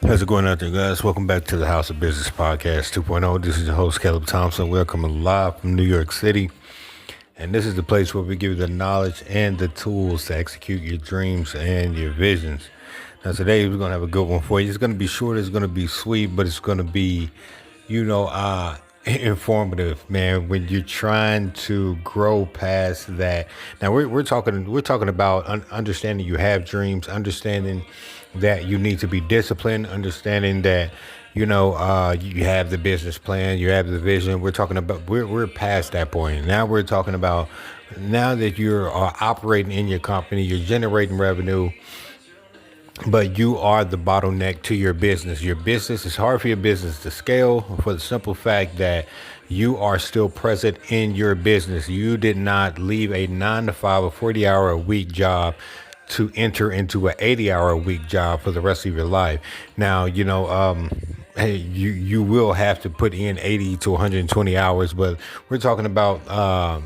How's it going out there, guys? Welcome back to the House of Business Podcast 2.0. This is your host, Caleb Thompson. We're coming live from New York City. And this is the place where we give you the knowledge and the tools to execute your dreams and your visions. Now, today we're going to have a good one for you. It's going to be short, it's going to be sweet, but it's going to be, informative, man, when you're trying to grow past that. Now, we're talking about understanding you have dreams, understanding that you need to be disciplined, understanding that you have the business plan, you have the vision. We're past that point. Now we're talking about, now that you're operating in your company, you're generating revenue, but you are the bottleneck to your business. Your business, it's hard for your business to scale for the simple fact that you are still present in your business. You did not leave a 9 to 5 or 40-hour-a-week job to enter into an 80-hour-a-week job for the rest of your life. Now, hey, you will have to put in 80 to 120 hours, but we're talking about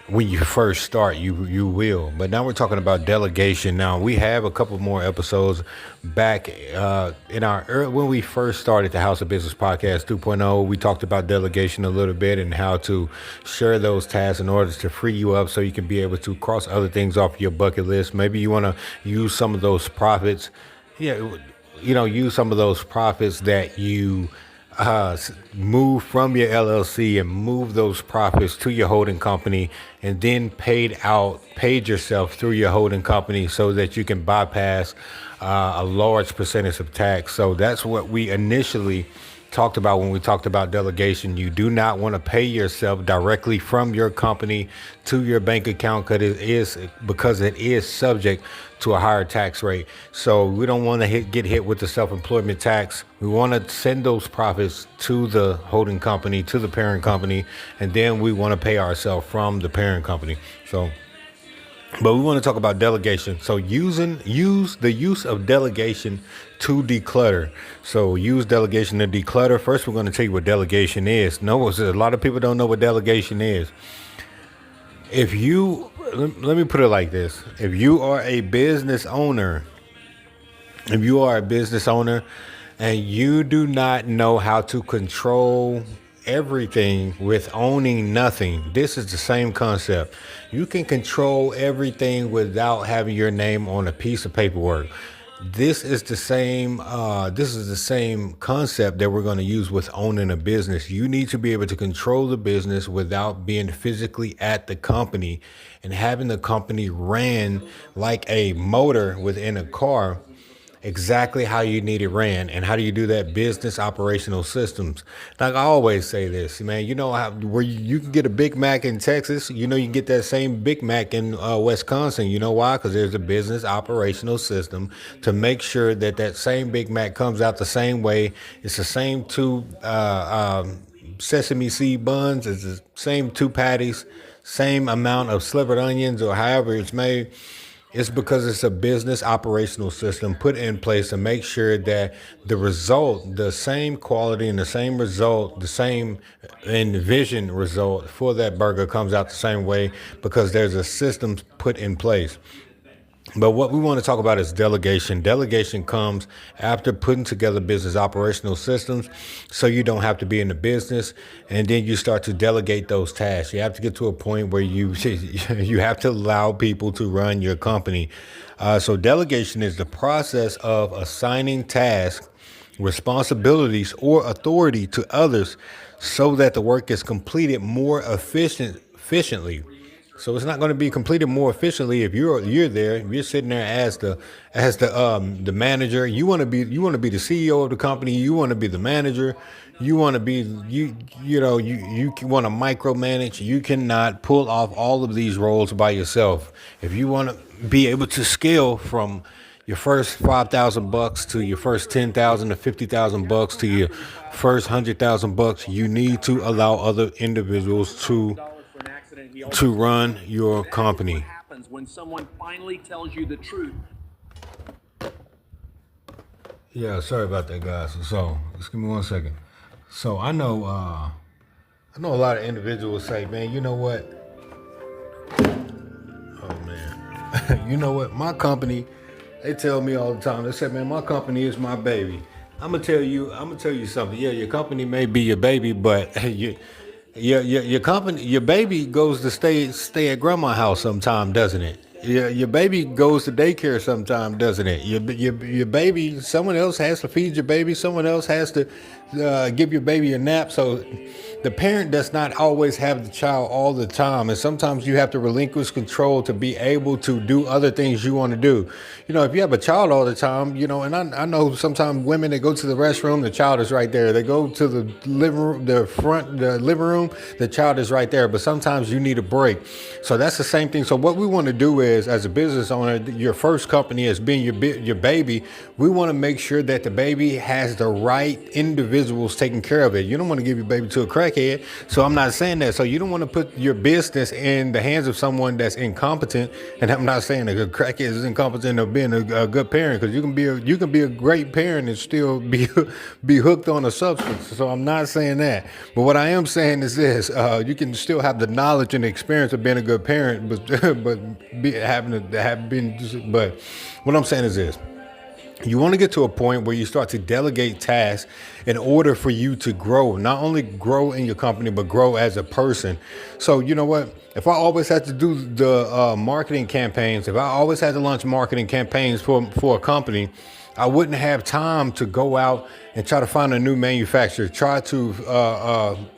when you first start, you will. But now we're talking about delegation. Now, we have a couple more episodes back in when we first started the House of Business Podcast 2.0. We talked about delegation a little bit and how to share those tasks in order to free you up so you can be able to cross other things off your bucket list. Maybe you want to use some of those profits. Use some of those profits that you move from your LLC and move those profits to your holding company, and then paid yourself through your holding company so that you can bypass a large percentage of tax. So that's what we initially talked about when we talked about delegation. You do not want to pay yourself directly from your company to your bank account because it is subject to a higher tax rate. So we don't want to get hit with the self-employment tax. We want to send those profits to the holding company, to the parent company, and then we want to pay ourselves from the parent company. But we want to talk about delegation. So use the use of delegation to declutter. So use delegation to declutter. First, we're going to tell you what delegation is. A lot of people don't know what delegation is. Let me put it like this. If you are a business owner and you do not know how to control everything with owning nothing, this is the same concept. You can control everything without having your name on a piece of paperwork. This is the same concept that we're going to use with owning a business. You need to be able to control the business without being physically at the company and having the company ran like a motor within a car, exactly how you need it ran. And how do you do that? Business operational systems. Like I always say this, man, where you can get a Big Mac in Texas, you can get that same Big Mac in Wisconsin. You know why? Because there's a business operational system to make sure that same Big Mac comes out the same way. It's the same two sesame seed buns. It's the same two patties, same amount of slivered onions or however it's made. It's because it's a business operational system put in place to make sure that the result, the same quality and the same result, the same envisioned result for that burger comes out the same way because there's a system put in place. But what we want to talk about is delegation. Delegation comes after putting together business operational systems so you don't have to be in the business, and then you start to delegate those tasks. You have to get to a point where you have to allow people to run your company. So delegation is the process of assigning tasks, responsibilities, or authority to others so that the work is completed more efficiently. So it's not going to be completed more efficiently if you're there. If you're sitting there as the manager. You want to be the CEO of the company. You want to be the manager. You want to be you want to micromanage. You cannot pull off all of these roles by yourself. If you want to be able to scale from your first $5,000 to your first $10,000 to $50,000 to your first $100,000, you need to allow other individuals to run your company. What happens when someone finally tells you the truth? Yeah, sorry about that, guys. So just give me 1 second. So I know a lot of individuals say, man, you know what? Oh man, you know what? My company They tell me all the time. They say, "Man, my company is my baby." I'm gonna tell you something. Yeah, your company may be your baby, but your company, your baby goes to stay at grandma's house sometime, doesn't it? Your baby goes to daycare sometime, doesn't it? Your baby, someone else has to feed your baby. Someone else has to give your baby a nap. So the parent does not always have the child all the time, and sometimes you have to relinquish control to be able to do other things you want to do. If you have a child all the time, and I know sometimes women, they go to the restroom, the child is right there. They go to the living room, the living room, the child is right there. But sometimes you need a break. So that's the same thing. So what we want to do is, as a business owner, your first company as being your baby, we want to make sure that the baby has the right individuals taking care of it. You don't want to give your baby to a crackhead. So I'm not saying that. So you don't want to put your business in the hands of someone that's incompetent. And I'm not saying that a crackhead is incompetent of being a good parent, because you can be a great parent and still be hooked on a substance. So I'm not saying that. But what I am saying is this: you can still have the knowledge and experience of being a good parent, But what I'm saying is this: you want to get to a point where you start to delegate tasks in order for you to grow, not only grow in your company, but grow as a person. So you know what? If I always had to do the marketing campaigns, if I always had to launch marketing campaigns for a company, I wouldn't have time to go out and try to find a new manufacturer, try to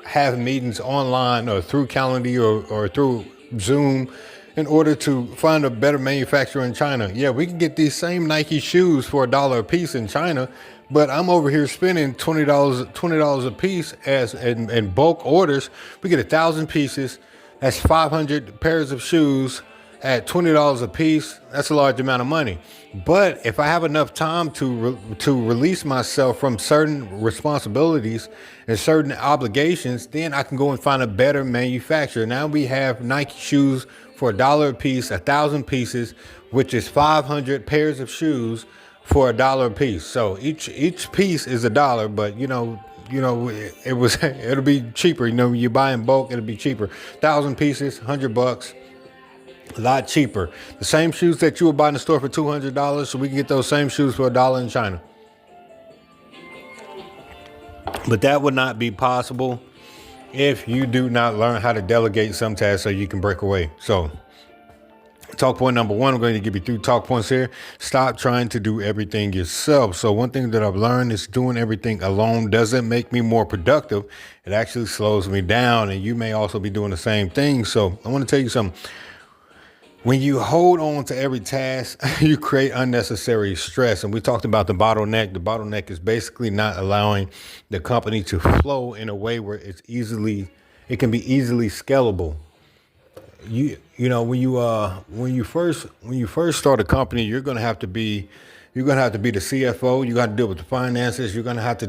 have meetings online or through Calendly or through Zoom in order to find a better manufacturer in China. Yeah, we can get these same Nike shoes for $1 a piece in China, but I'm over here spending $20 a piece as in bulk orders. We get 1,000 pieces. That's 500 pairs of shoes at $20 a piece. That's a large amount of money. But if I have enough time to release myself from certain responsibilities and certain obligations, then I can go and find a better manufacturer. Now we have Nike shoes for $1 a piece, 1,000 pieces, which is 500 pairs of shoes for $1 a piece. So each piece is $1, but it'll be cheaper. You buy in bulk, it'll be cheaper. 1,000 pieces, $100. A lot cheaper. The same shoes that you would buy in the store for $200, so we can get those same shoes for $1 in China. But that would not be possible if you do not learn how to delegate some tasks so you can break away. So talk point number one, I'm going to give you 3 talk points here. Stop trying to do everything yourself. So one thing that I've learned is doing everything alone doesn't make me more productive. It actually slows me down, and you may also be doing the same thing. So I want to tell you something. When you hold on to every task, you create unnecessary stress. And we talked about the bottleneck. The bottleneck is basically not allowing the company to flow in a way where it can be easily scalable. When you first start a company, you're going to have to be the CFO. You're going to deal with the finances. You're going to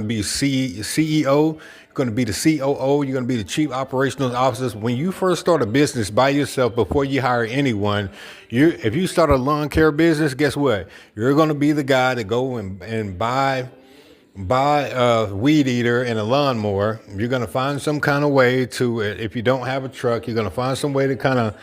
be CEO. You're going to be the COO. You're going to be the chief operational officer. When you first start a business by yourself, before you hire anyone, if you start a lawn care business, guess what? You're going to be the guy to go and buy a weed eater and a lawnmower. You're going to find some kind of way to, if you don't have a truck, you're going to find some way to kind of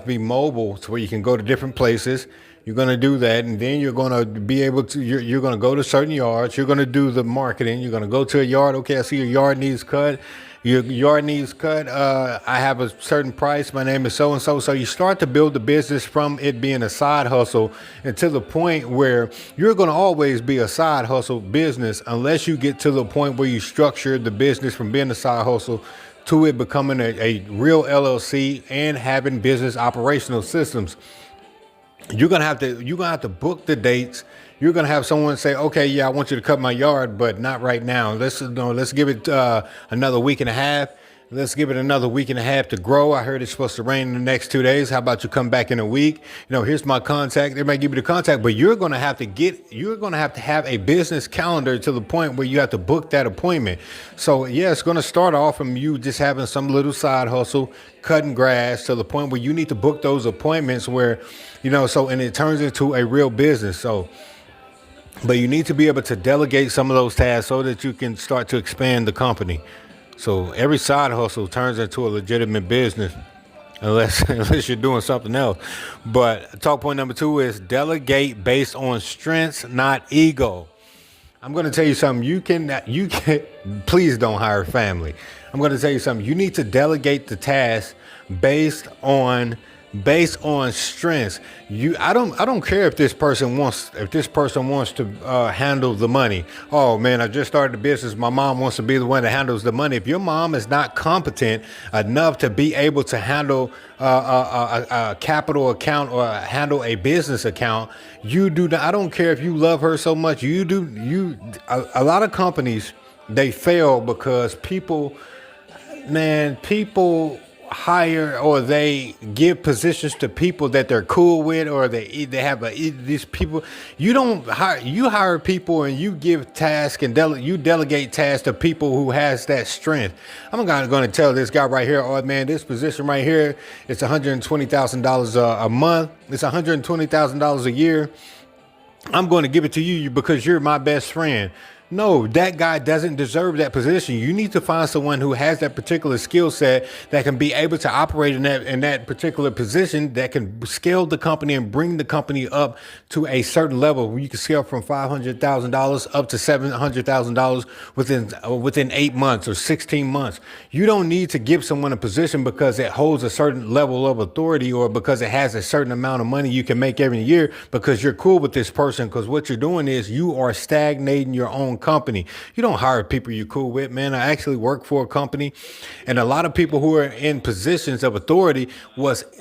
be mobile to where you can go to different places. You're going to do that, and then you're going to be able to, you're going to go to certain yards. You're going to do the marketing. You're going to go to a yard. Okay, I see your yard needs cut. Your yard needs cut. I have a certain price. My name is so-and-so. So you start to build the business from it being a side hustle until the point where you're going to always be a side hustle business unless you get to the point where you structure the business from being a side hustle to it becoming a real LLC and having business operational systems. You're gonna have to book the dates. You're gonna have someone say, "Okay, yeah, I want you to cut my yard, but not right now. Let's give it another week and a half. Let's give it another week and a half to grow. I heard it's supposed to rain in the next 2 days. How about you come back in a week? Here's my contact." They might give you the contact, but you're gonna have to have a business calendar to the point where you have to book that appointment. So yeah, it's gonna start off from you just having some little side hustle, cutting grass, to the point where you need to book those appointments where, and it turns into a real business. So, but you need to be able to delegate some of those tasks so that you can start to expand the company. So every side hustle turns into a legitimate business. unless unless you're doing something else. But talk point number two is delegate based on strengths, not ego. I'm going to tell you something. You can please don't hire family. I'm going to tell you something. You need to delegate the task based on strengths. I don't care if this person wants to handle the money. Oh man, I just started a business. My mom wants to be the one that handles the money. If your mom is not competent enough to be able to handle a capital account or handle a business account, you do not. I don't care if you love her so much. You do. A lot of companies, they fail because people hire or they give positions to people that they're cool with, or they have these people. You hire people and you give tasks and you delegate tasks to people who has that strength. I'm going to tell this guy right here, oh man, this position right here, it's $120,000 a month. It's $120,000 a year. I'm going to give it to you because you're my best friend. No, that guy doesn't deserve that position. You need to find someone who has that particular skill set that can be able to operate in that particular position, that can scale the company and bring the company up to a certain level where you can scale from $500,000 up to $700,000 within 8 months or 16 months. You don't need to give someone a position because it holds a certain level of authority or because it has a certain amount of money you can make every year because you're cool with this person. Because what you're doing is you are stagnating your own company. You don't hire people you're cool with, man. I actually work for a company, and a lot of people who are in positions of authority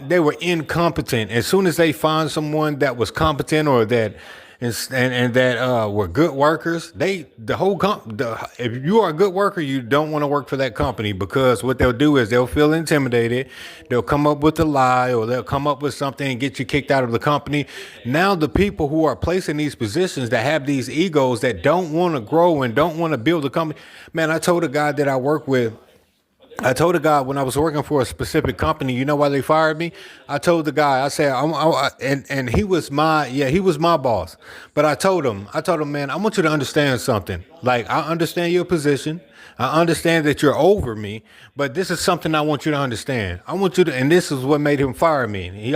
they were incompetent. As soon as they find someone that was competent or that and that were good workers, if you are a good worker, you don't want to work for that company because what they'll do is they'll feel intimidated. They'll come up with a lie or they'll come up with something and get you kicked out of the company. Now the people who are placed in these positions that have these egos that don't want to grow and don't want to build a company. Man, I told a guy that I work with, when I was working for a specific company, you know why they fired me? I told the guy, I said, and he was my boss. But I told him, man, I want you to understand something. Like, I understand your position. I understand that you're over me, but this is something I want you to understand. I want you to, and this is what made him fire me. He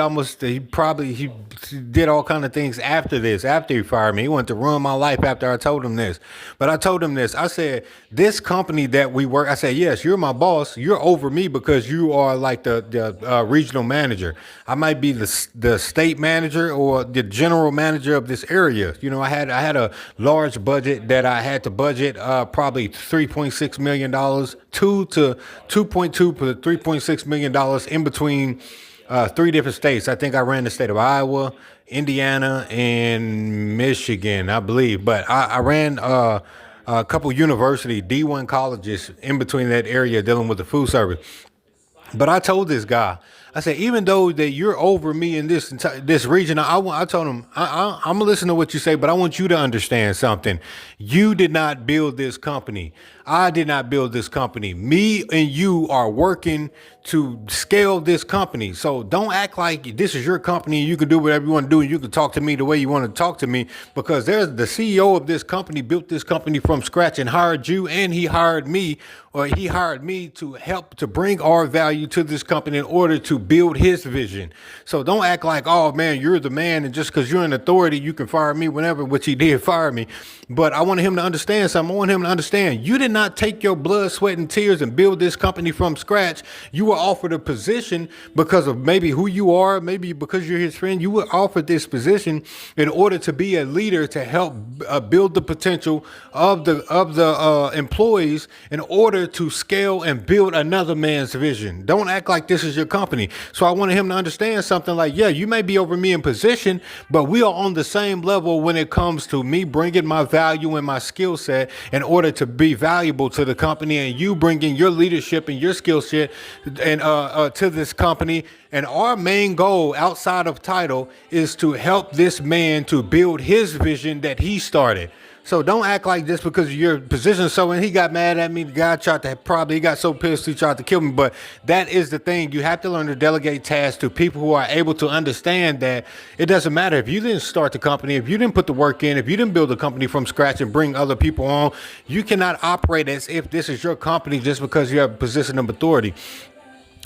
did all kind of things after he fired me. He wanted to ruin my life after I told him this. But I told him this. I said, this company that we work, I said, yes, you're my boss. You're over me because you are like the regional manager. I might be the state manager or the general manager of this area. You know, I had a large budget that I had to budget probably $3.6 million, $2 to 2.2 to $3.6 million in between three different states. I think I ran the state of Iowa, Indiana, and Michigan, I believe. But I ran a couple university D1 colleges in between that area dealing with the food service. But I told this guy, I said, even though that you're over me in this region, I told him, I'm gonna listen to what you say, but I want you to understand something. You did not build this company. I did not build this company. Me and you are working to scale this company. So don't act like this is your company and you can do whatever you want to do and you can talk to me the way you want to talk to me, because there's the CEO of this company built this company from scratch and hired you, and he hired me to help to bring our value to this company in order to build his vision. So don't act like, oh man, you're the man, and just because you're in authority, you can fire me whenever, which he did fire me. But I want him to understand something. I want him to understand you did not take your blood, sweat, and tears and build this company from scratch. You were offered a position because of maybe who you are, maybe because you're his friend. You were offered this position in order to be a leader to help build the potential of the employees in order to scale and build another man's vision. Don't act like this is your company. So I wanted him to understand something like, yeah, you may be over me in position, but we are on the same level when it comes to me bringing my value and my skill set in order to be valuable to the company, and you bringing your leadership and your skill set and to this company. And our main goal outside of title is to help this man to build his vision that he started. So don't act like this because your position. So when he got mad at me, the guy he got so pissed he tried to kill me. But that is the thing. You have to learn to delegate tasks to people who are able to understand that it doesn't matter if you didn't start the company, if you didn't put the work in, if you didn't build the company from scratch and bring other people on. You cannot operate as if this is your company just because you have a position of authority.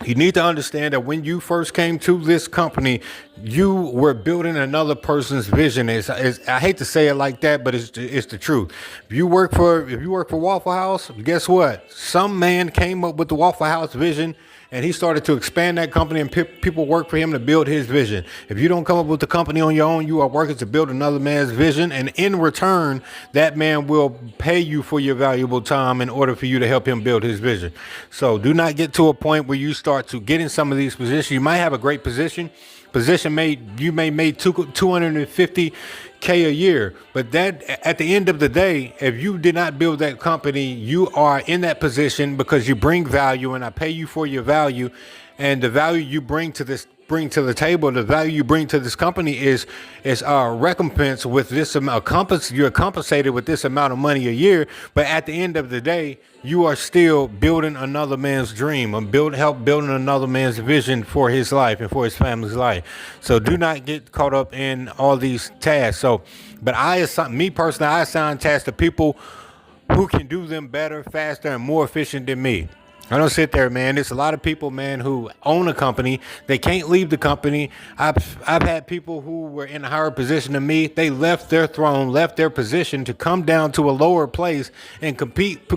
You need to understand that when you first came to this company, you were building another person's vision. I hate to say it like that, but it's the truth. If you work for Waffle House, guess what? Some man came up with the Waffle House vision, and he started to expand that company, and people work for him to build his vision. If you don't come up with the company on your own, you are working to build another man's vision, and in return, that man will pay you for your valuable time in order for you to help him build his vision. So do not get to a point where you start to get in some of these positions. You might have a great you may make 250K a year, but that at the end of the day, if you did not build that company, you are in that position because you bring value, and I pay you for your value, and the value you bring to the table, the value you bring to this company is recompense with this amount. You're compensated with this amount of money a year, but at the end of the day, you are still building another man's dream, and help building another man's vision for his life and for his family's life. So do not get caught up in all these tasks. But I assign tasks to people who can do them better, faster, and more efficient than me. I don't sit there, man. There's a lot of people, man, who own a company. They can't leave the company. I've had people who were in a higher position than me. They left their throne, left their position to come down to a lower place and compete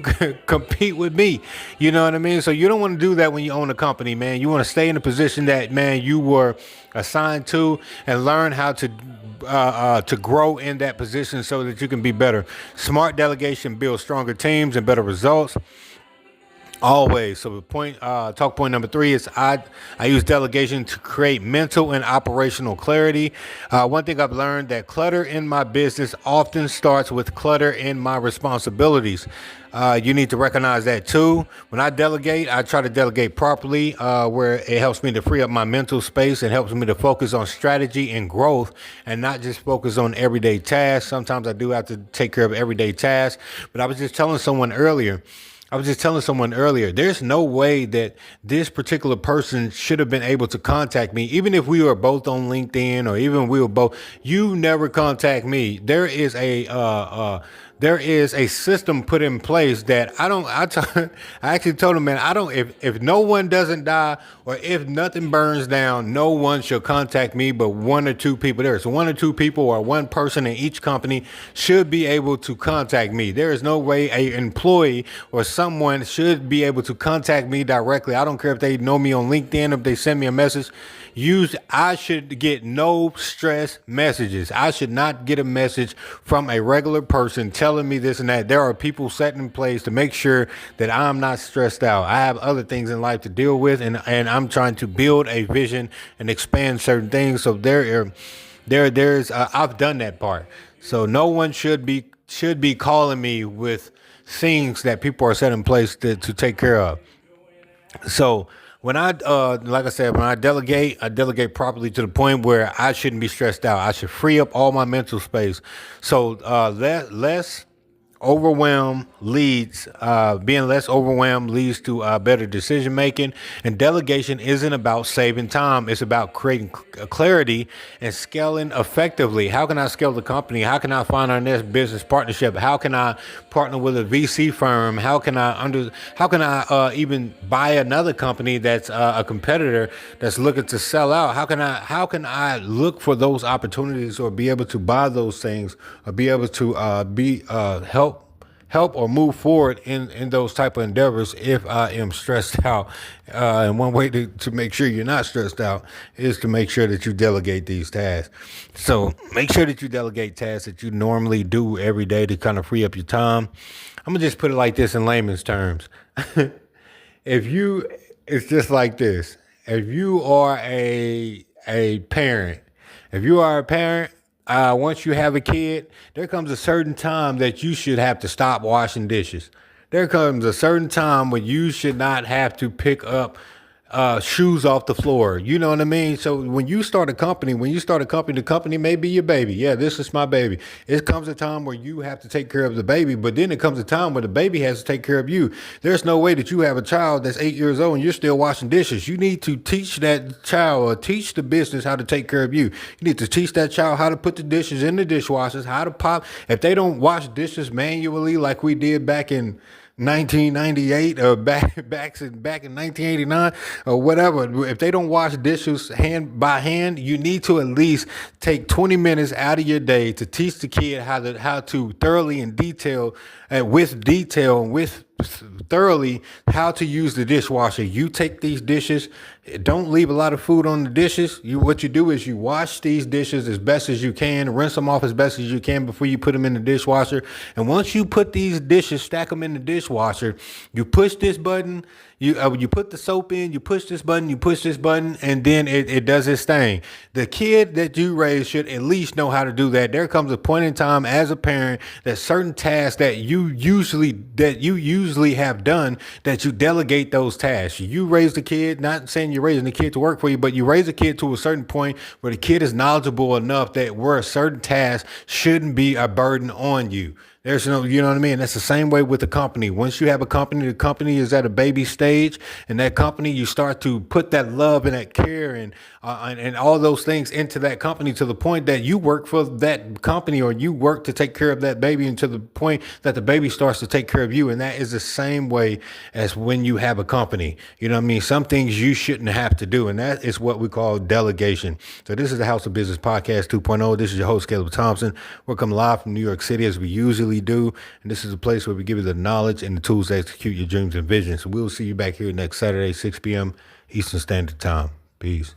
compete with me. You know what I mean? So you don't want to do that when you own a company, man. You want to stay in the position that, man, you were assigned to, and learn how to grow in that position so that you can be better. Smart delegation builds stronger teams and better results. Always. So talk point number 3 is I use delegation to create mental and operational clarity. One thing I've learned, that clutter in my business often starts with clutter in my responsibilities. You need to recognize that too. When I delegate, I try to delegate properly, where it helps me to free up my mental space and helps me to focus on strategy and growth, and not just focus on everyday tasks. Sometimes I do have to take care of everyday tasks, but I was just telling someone earlier, there's no way that this particular person should have been able to contact me, even if we were both on LinkedIn, or even we were both. You never contact me. There is a system put in place that I actually told him, man, if no one doesn't die, or if nothing burns down, no one shall contact me but 1 or 2 people. There's 1 or 2 people, or 1 person in each company should be able to contact me. There is no way an employee or someone should be able to contact me directly. I don't care if they know me on LinkedIn, if they send me a message. I should get no stress messages. I should not get a message from a regular person telling me this and that. There are people set in place to make sure that I'm not stressed out. I have other things in life to deal with, and I'm trying to build a vision and expand certain things. So I've done that part. So no one should be calling me with things that people are set in place to take care of. So like I said, when I delegate properly to the point where I shouldn't be stressed out. I should free up all my mental space. So less overwhelm leads being less overwhelmed leads to better decision making. And delegation isn't about saving time. It's about creating clarity and scaling effectively. How can I scale the company? How can I find our next business partnership? How can I partner with a VC firm? How can I even buy another company that's a competitor that's looking to sell out? How can I look for those opportunities, or be able to buy those things, or be able to help or move forward in those type of endeavors if I am stressed out. And one way to make sure you're not stressed out is to make sure that you delegate these tasks. So make sure that you delegate tasks that you normally do every day to kind of free up your time. I'm gonna just put it like this in layman's terms. It's just like this. If you are a parent, once you have a kid, there comes a certain time that you should have to stop washing dishes. There comes a certain time when you should not have to pick up shoes off the floor. You know what I mean? So when you start a company, the company may be your baby. Yeah, this is my baby. It comes a time where you have to take care of the baby, but then it comes a time where the baby has to take care of you. There's no way that you have a child that's 8 years old and you're still washing dishes. You need to teach that child, or teach the business how to take care of you. You need to teach that child how to put the dishes in the dishwashers, how to pop. If they don't wash dishes manually like we did back in 1998 or back in 1989 or whatever. If they don't wash dishes hand by hand, you need to at least take 20 minutes out of your day to teach the kid how to thoroughly and detail and with thoroughly how to use the dishwasher. You take these dishes, don't leave a lot of food on the dishes. What you do is you wash these dishes as best as you can, rinse them off as best as you can before you put them in the dishwasher. And once you put these dishes, stack them in the dishwasher, you push this button, you put the soap in, you push this button, and then it does its thing. The kid that you raise should at least know how to do that. There comes a point in time as a parent that certain tasks that you usually have done, that you delegate those tasks. You raise the kid, not saying you're raising the kid to work for you, but you raise a kid to a certain point where the kid is knowledgeable enough that where a certain task shouldn't be a burden on you. There's no, you know what I mean? That's the same way with the company. Once you have a company, the company is at a baby stage, and that company, you start to put that love and that care and all those things into that company to the point that you work for that company, or you work to take care of that baby, and to the point that the baby starts to take care of you. And that is the same way as when you have a company. You know what I mean? Some things you shouldn't have to do, and that is what we call delegation. So this is the House of Business Podcast 2.0. This is your host, Caleb Thompson. We're coming live from New York City as we usually do. And this is a place where we give you the knowledge and the tools to execute your dreams and visions. So we'll see you back here next Saturday, 6 p.m. Eastern Standard Time. Peace.